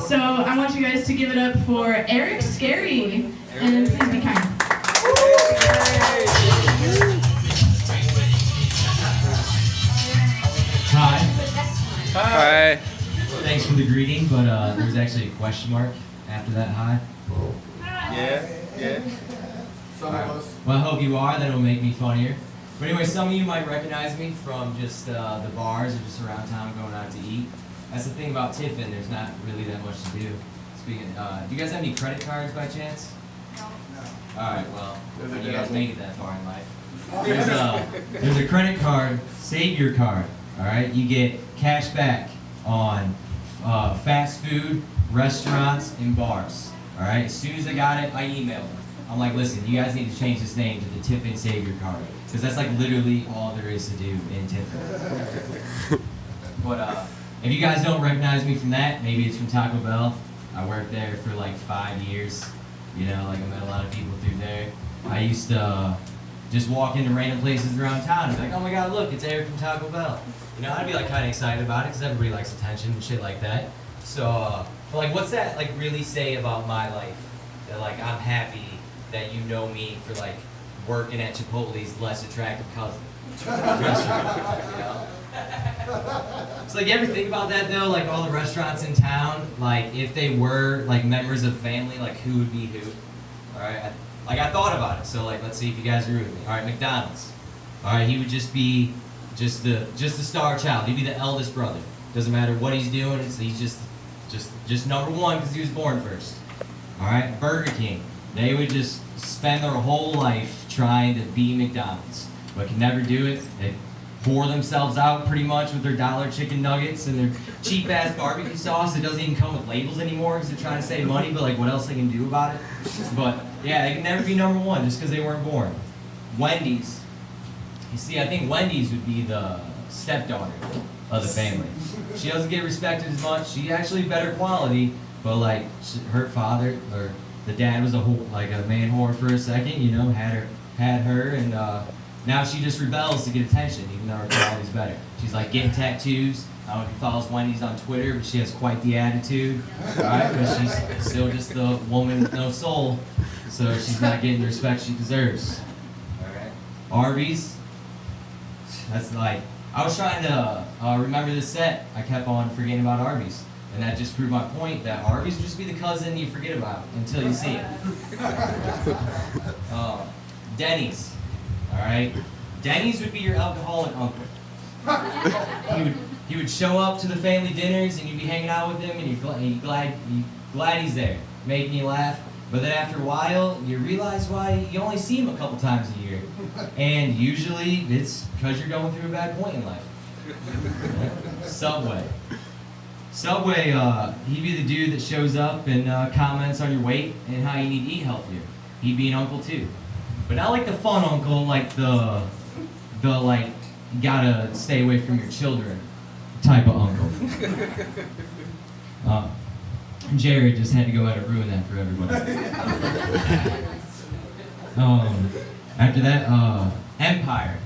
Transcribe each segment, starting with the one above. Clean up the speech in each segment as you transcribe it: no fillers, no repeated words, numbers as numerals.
So I want you guys to give it up for Eric Scary, and please be kind. Hi. Hi. Thanks for the greeting, but there's actually a question mark after that hi. Yeah. Some of us. Well, I hope you are. That'll make me funnier. But anyway, some of you might recognize me from just the bars or just around town going out to eat. That's the thing about Tiffin. There's not really that much to do. Speaking, do you guys have any credit cards by chance? No. All right. Well, when you guys make it that far in life, there's a credit card, Savior card. All right. You get cash back on fast food, restaurants, and bars. All right. As soon as I got it, I emailed them. I'm like, listen, you guys need to change this name to the Tiffin Savior card, because that's like literally all there is to do in Tiffin. But if you guys don't recognize me from that, maybe it's from Taco Bell. I worked there for like 5 years. You know, like I met a lot of people through there. I used to just walk into random places around town and be like, oh my God, look, it's Eric from Taco Bell. You know, I'd be like kind of excited about it because everybody likes attention and shit like that. So, but like, what's that like really say about my life? That like I'm happy that you know me for like working at Chipotle's less attractive cousin restaurant, you know? So like, you ever think about that though? Like all the restaurants in town, like if they were like members of family, like who would be who? All right, I thought about it. So like, let's see if you guys agree with me. All right, McDonald's. All right, he would just be just the star child. He'd be the eldest brother. Doesn't matter what he's doing. He's just number one because he was born first. All right, Burger King. They would just spend their whole life trying to be McDonald's, but can never do it. They pour themselves out pretty much with their dollar chicken nuggets and their cheap ass barbecue sauce that doesn't even come with labels anymore because they're trying to save money, but like what else they can do about it? But yeah, they can never be number one just because they weren't born. Wendy's. You see, I think Wendy's would be the stepdaughter of the family. She doesn't get respected as much. She actually better quality, but like her father or the dad was a man whore for a second, you know, had her, and now she just rebels to get attention, even though her quality's better. She's like getting tattoos. I don't know if he follows Wendy's on Twitter, but she has quite the attitude, right? But she's still just the woman with no soul, so she's not getting the respect she deserves. All right. Arby's. That's like, I was trying to remember this set. I kept on forgetting about Arby's. And that just proved my point that Arby's would just be the cousin you forget about until you see it. Denny's, all right? Denny's would be your alcoholic uncle. He would show up to the family dinners and you'd be hanging out with him and you're glad he's there, making you laugh. But then after a while, you realize why you only see him a couple times a year. And usually it's because you're going through a bad point in life. Subway, he'd be the dude that shows up and comments on your weight and how you need to eat healthier. He'd be an uncle too. But not like the fun uncle, like the like, you gotta stay away from your children type of uncle. Jared just had to go out and ruin that for everybody. After that, Empire.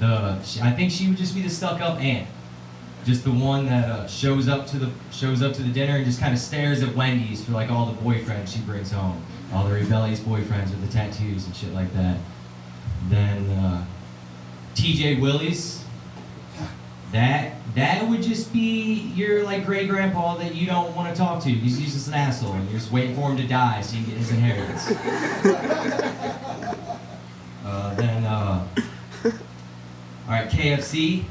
I think she would just be the stuck-up aunt. Just the one that shows up to the dinner and just kind of stares at Wendy's for like all the boyfriends she brings home, all the rebellious boyfriends with the tattoos and shit like that. Then TJ Willie's, that would just be your like great grandpa that you don't want to talk to because he's just an asshole and you're just waiting for him to die so you can get his inheritance. All right, KFC,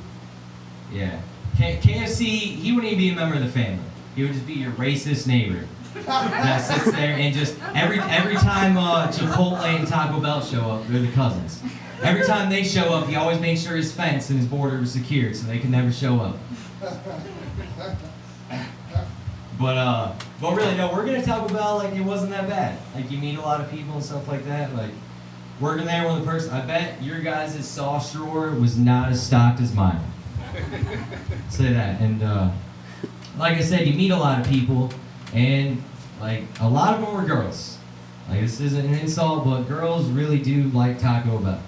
yeah. KFC, he wouldn't even be a member of the family. He would just be your racist neighbor that sits there and just every time Chipotle and Taco Bell show up, they're the cousins. Every time they show up, he always makes sure his fence and his border was secured so they can never show up. But really, no, working at Taco Bell, like it wasn't that bad. Like you meet a lot of people and stuff like that. Like working there with a person, I bet your guys' sauce drawer was not as stocked as mine. Say that. And like I said, you meet a lot of people, and like a lot of them were girls. Like this isn't an insult, but girls really do like Taco Bell.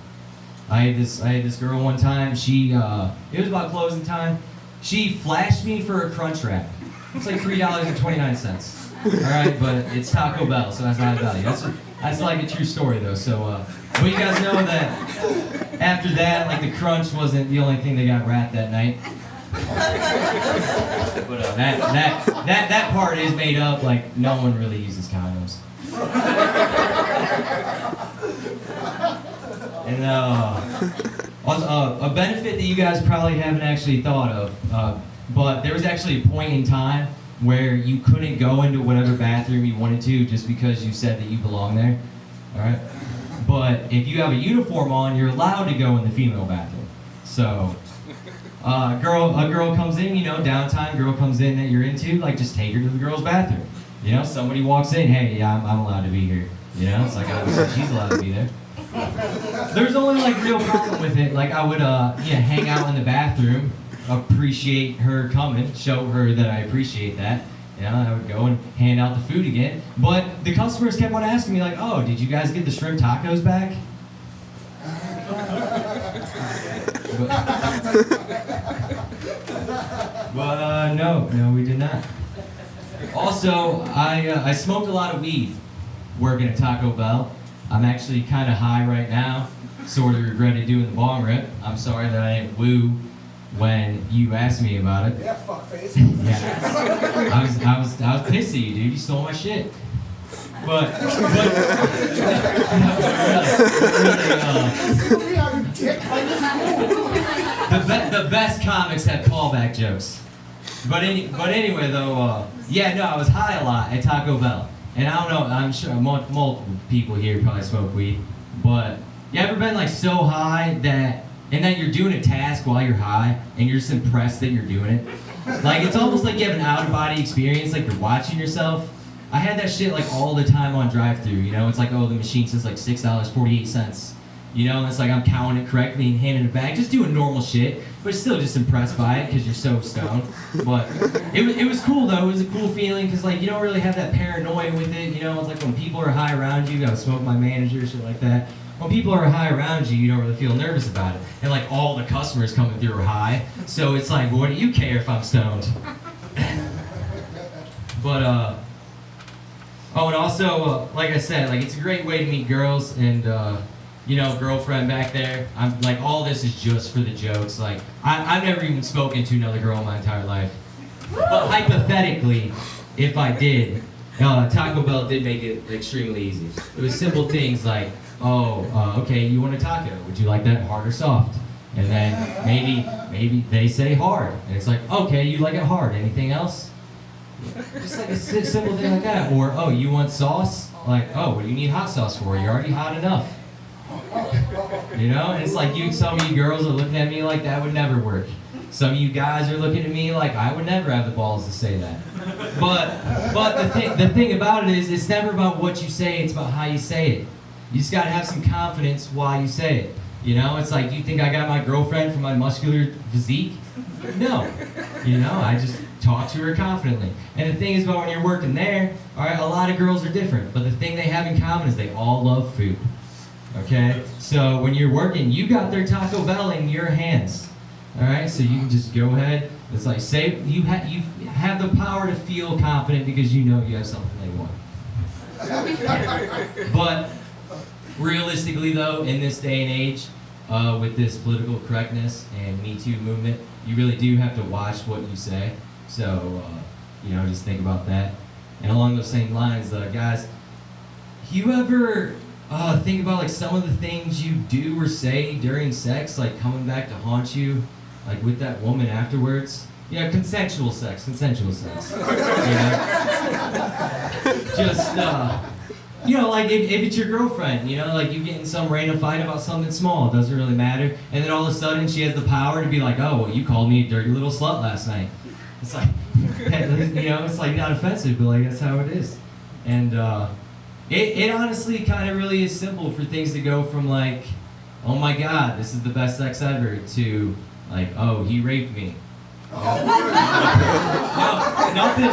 I had this girl one time. It was about closing time. She flashed me for a Crunchwrap. It's like $3.29. All right, but it's Taco Bell, so that's not a value. That's like a true story though. So, but you guys know that after that, like the crunch wasn't the only thing that got wrapped that night. But that part is made up. Like no one really uses condoms. And a benefit that you guys probably haven't actually thought of, but there was actually a point in time where you couldn't go into whatever bathroom you wanted to just because you said that you belong there. All right. But if you have a uniform on, you're allowed to go in the female bathroom. So, a girl comes in, you know, downtime, girl comes in that you're into, like just take her to the girl's bathroom. You know, somebody walks in, hey, yeah, I'm allowed to be here. You know, it's like obviously she's allowed to be there. There's only like real problem with it. Like I would, hang out in the bathroom, appreciate her coming, show her that I appreciate that. You know, I would go and hand out the food again. But the customers kept on asking me like, oh, did you guys get the shrimp tacos back? But no, we did not. Also, I smoked a lot of weed working at Taco Bell. I'm actually kind of high right now. Sort of regretted doing the bong rip. I'm sorry that I didn't woo when you asked me about it. Yeah, fuckface. Yeah. I was pissed at you, dude. You stole my shit. But the best comics have callback jokes. But anyway though, I was high a lot at Taco Bell. And I don't know, I'm sure multiple people here probably smoke weed, but you ever been like so high that you're doing a task while you're high and you're just impressed that you're doing it? Like it's almost like you have an out-of-body experience, like you're watching yourself. I had that shit like all the time on drive-thru, you know? It's like, oh, the machine says like $6.48. You know, and it's like I'm counting it correctly and handing it back, just doing normal shit, but still just impressed by it because you're so stoned. But it was cool though. It was a cool feeling because like you don't really have that paranoia with it. You know, it's like when people are high around you. I was smoking my manager, shit like that. When people are high around you, you don't really feel nervous about it. And like all the customers coming through are high, so it's like, what do you care if I'm stoned? But oh, and also like I said, like it's a great way to meet girls and. You know, girlfriend back there. I'm like, all this is just for the jokes. Like, I've never even spoken to another girl in my entire life. But hypothetically, if I did, Taco Bell did make it extremely easy. It was simple things like, okay, you want a taco? Would you like that hard or soft? And then maybe they say hard, and it's like, okay, you like it hard. Anything else? Just like a simple thing like that. Or, oh, you want sauce? Like, oh, what do you need hot sauce for? You're already hot enough. You know, and it's like some of you girls are looking at me like that would never work. Some of you guys are looking at me like I would never have the balls to say that. But the thing about it is, it's never about what you say; it's about how you say it. You just gotta have some confidence while you say it. You know, it's like, do you think I got my girlfriend from my muscular physique? No. You know, I just talk to her confidently. And the thing is about when you're working there, all right, a lot of girls are different, but the thing they have in common is they all love food. Okay, so when you're working, you got their Taco Bell in your hands. All right, so you can just go ahead. It's like you have the power to feel confident because you know you have something they want. But realistically, though, in this day and age, with this political correctness and Me Too movement, you really do have to watch what you say. So you know, just think about that. And along those same lines, guys, you ever think about like some of the things you do or say during sex, like coming back to haunt you, like with that woman afterwards? Yeah, consensual sex. You know? Just, you know, like if it's your girlfriend, you know, like you get in some random fight about something small, it doesn't really matter, and then all of a sudden she has the power to be like, oh, well, you called me a dirty little slut last night. It's like, you know, it's like not offensive, but like that's how it is. And, It honestly kind of really is simple for things to go from like, oh my God, this is the best sex ever, to like, oh, he raped me. No, nothing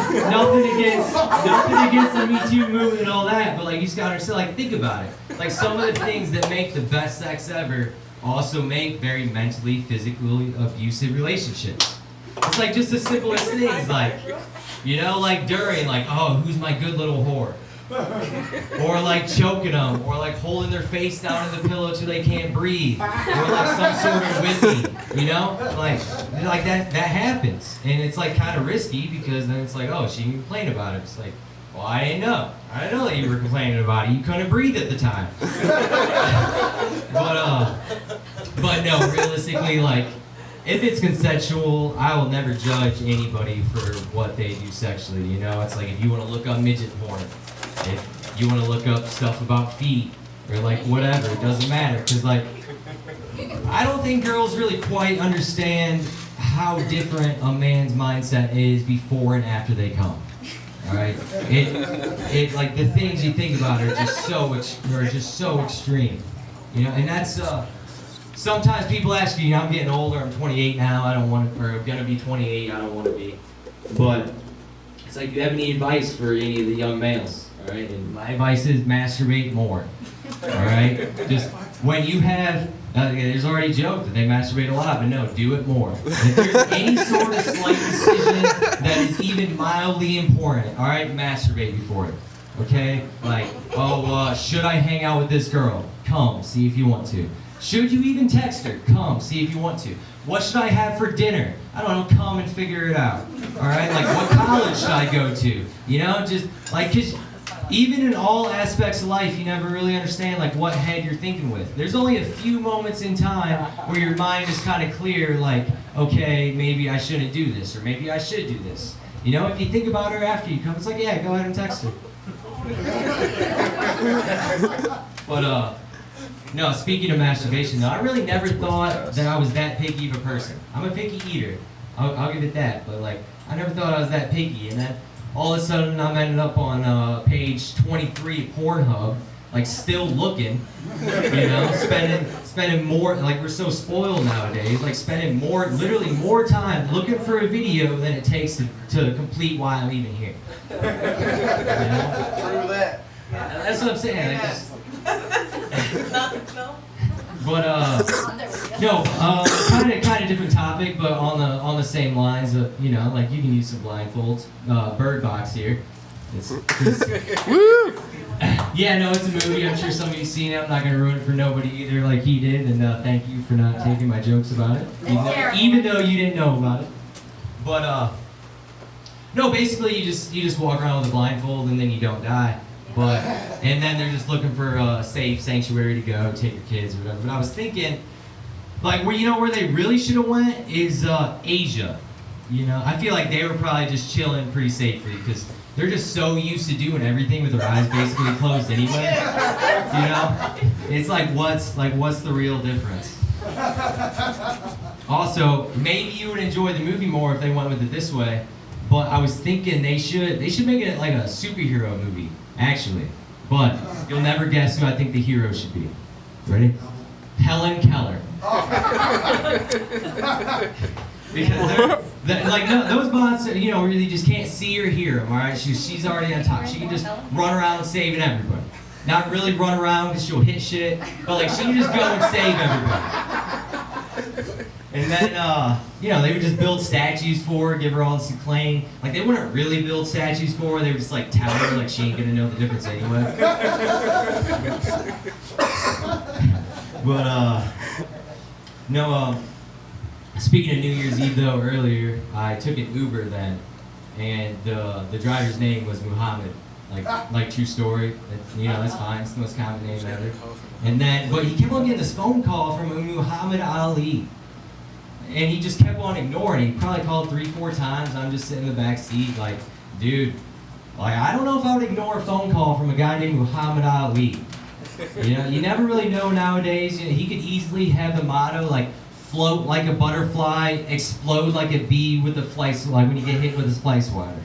against the Me Too movement and all that, but like you just gotta understand, like think about it. Like some of the things that make the best sex ever also make very mentally, physically abusive relationships. It's like just the simplest things, like, You know, like during, like, oh, who's my good little whore? Or like choking them, or like holding their face down in the pillow till they can't breathe, or like some sort of whipping, you know? Like that happens. And it's like kind of risky because then it's like, oh, she can complain about it. It's like, well, I didn't know. I didn't know that you were complaining about it. You couldn't breathe at the time. But no, realistically, like, if it's consensual, I will never judge anybody for what they do sexually, you know? It's like if you want to look up midget porn, if you want to look up stuff about feet, or like whatever, it doesn't matter. Because like, I don't think girls really quite understand how different a man's mindset is before and after they come. Alright? It like the things you think about are just so extreme. You know, and that's sometimes people ask you know, I'm getting older, I'm 28 now, I don't want to, or I'm gonna be 28, I don't want to be. But it's like, do you have any advice for any of the young males? Alright, and my advice is masturbate more. Alright? Just when you have, there's already a joke that they masturbate a lot, but no, do it more. If there's any sort of slight decision that is even mildly important, alright, masturbate before it. Okay? Like, oh, should I hang out with this girl? Come, see if you want to. Should you even text her? Come, see if you want to. What should I have for dinner? I don't know, come and figure it out. Alright? Like, what college should I go to? You know, just, like, cause even in all aspects of life, you never really understand, like, what head you're thinking with. There's only a few moments in time where your mind is kind of clear, like, okay, maybe I shouldn't do this, or maybe I should do this. You know, if you think about her after you come, it's like, yeah, go ahead and text her. But, no, speaking of masturbation, though, I really never thought that I was that picky of a person. I'm a picky eater. I'll give it that. But, like, I never thought I was that picky. And then all of a sudden, I'm ended up on page 23 of Pornhub, like, still looking, you know, spending more, like, we're so spoiled nowadays, like, spending literally more time looking for a video than it takes to complete why I'm even here. You know? True that. That's what I'm saying. Like, but no, kind of different topic, but on the same lines of, you know, like you can use some blindfolds. Bird Box here. Woo! Yeah, no, it's a movie. I'm sure some of you've seen it. I'm not gonna ruin it for nobody either, like he did. And thank you for not taking my jokes about it, even though you didn't know about it. But no, basically you just walk around with a blindfold and then you don't die. But, and then they're just looking for a safe sanctuary to go, take your kids or whatever. But I was thinking, like, where they really should have went is Asia. You know, I feel like they were probably just chilling pretty safely because they're just so used to doing everything with their eyes basically closed anyway. You know, it's like what's the real difference? Also, maybe you would enjoy the movie more if they went with it this way. But I was thinking they should make it like a superhero movie. Actually, but you'll never guess who I think the hero should be. Ready? Helen Keller. Because those bots, you know, really just can't see or hear them. All right, she's already on top. She can just run around saving everybody. Not really run around because she'll hit shit, but like she can just go and save everybody. And then, you know, they would just build statues for her, give her all this acclaim. Like, they wouldn't really build statues for her, they would just, like, tell her, like, she ain't gonna know the difference anyway. But, no, speaking of New Year's Eve, though, earlier, I took an Uber then, and the driver's name was Muhammad. Like true story. You know, that's fine, it's the most common name ever. And then, but he kept on getting this phone call from Muhammad Ali. And he just kept on ignoring. He probably called 3-4 times. I'm just sitting in the back seat like, dude, like I don't know if I would ignore a phone call from a guy named Muhammad Ali. You know, you never really know nowadays. You know, he could easily have the motto like float like a butterfly, explode like a bee with the fly, like when you get hit with a fly swatter.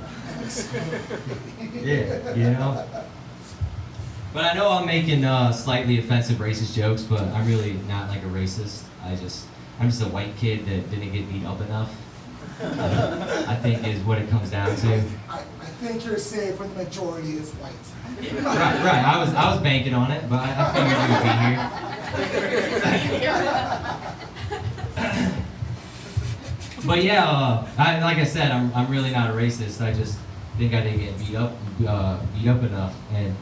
Yeah, you know. But I know I'm making slightly offensive racist jokes, but I'm really not like a racist. I'm just a white kid that didn't get beat up enough. I think is what it comes down to. I think you're safe when the majority is white. Right. I was banking on it, but I figured you would be here. But yeah, like I said, I'm really not a racist. think I didn't get beat up enough. And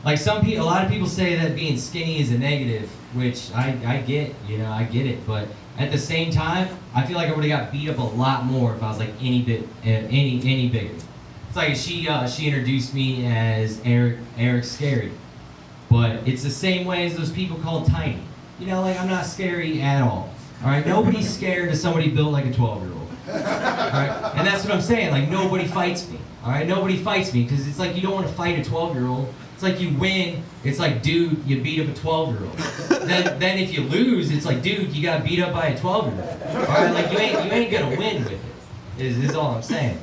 like a lot of people say that being skinny is a negative, which I get, I get it. But at the same time, I feel like I would have got beat up a lot more if I was like any bigger. It's like she introduced me as Eric Scary, but it's the same way as those people called tiny. Like I'm not scary at all. All right, nobody's scared of somebody built like a 12-year-old. All right, and that's what I'm saying. Like nobody fights me. All right, nobody fights me because it's like you don't want to fight a 12-year-old. It's like you win. It's like, dude, you beat up a 12-year-old. Then if you lose, it's like, dude, you got beat up by a 12-year-old. All right, like you ain't gonna win with it. Is all I'm saying.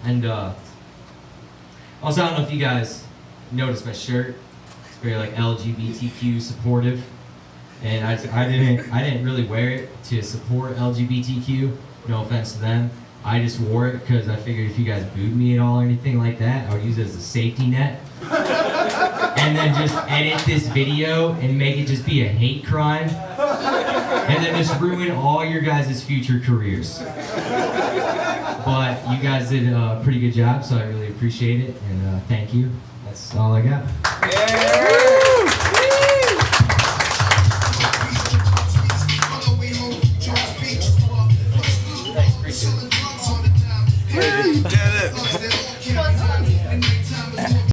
And also, I don't know if you guys noticed my shirt. It's very like LGBTQ supportive, and I didn't really wear it to support LGBTQ. No offense to them. I just wore it because I figured if you guys booed me at all or anything like that, I would use it as a safety net. And then just edit this video and make it just be a hate crime. And then just ruin all your guys' future careers. But you guys did a pretty good job, so I really appreciate it. And thank you. That's all I got. Yeah.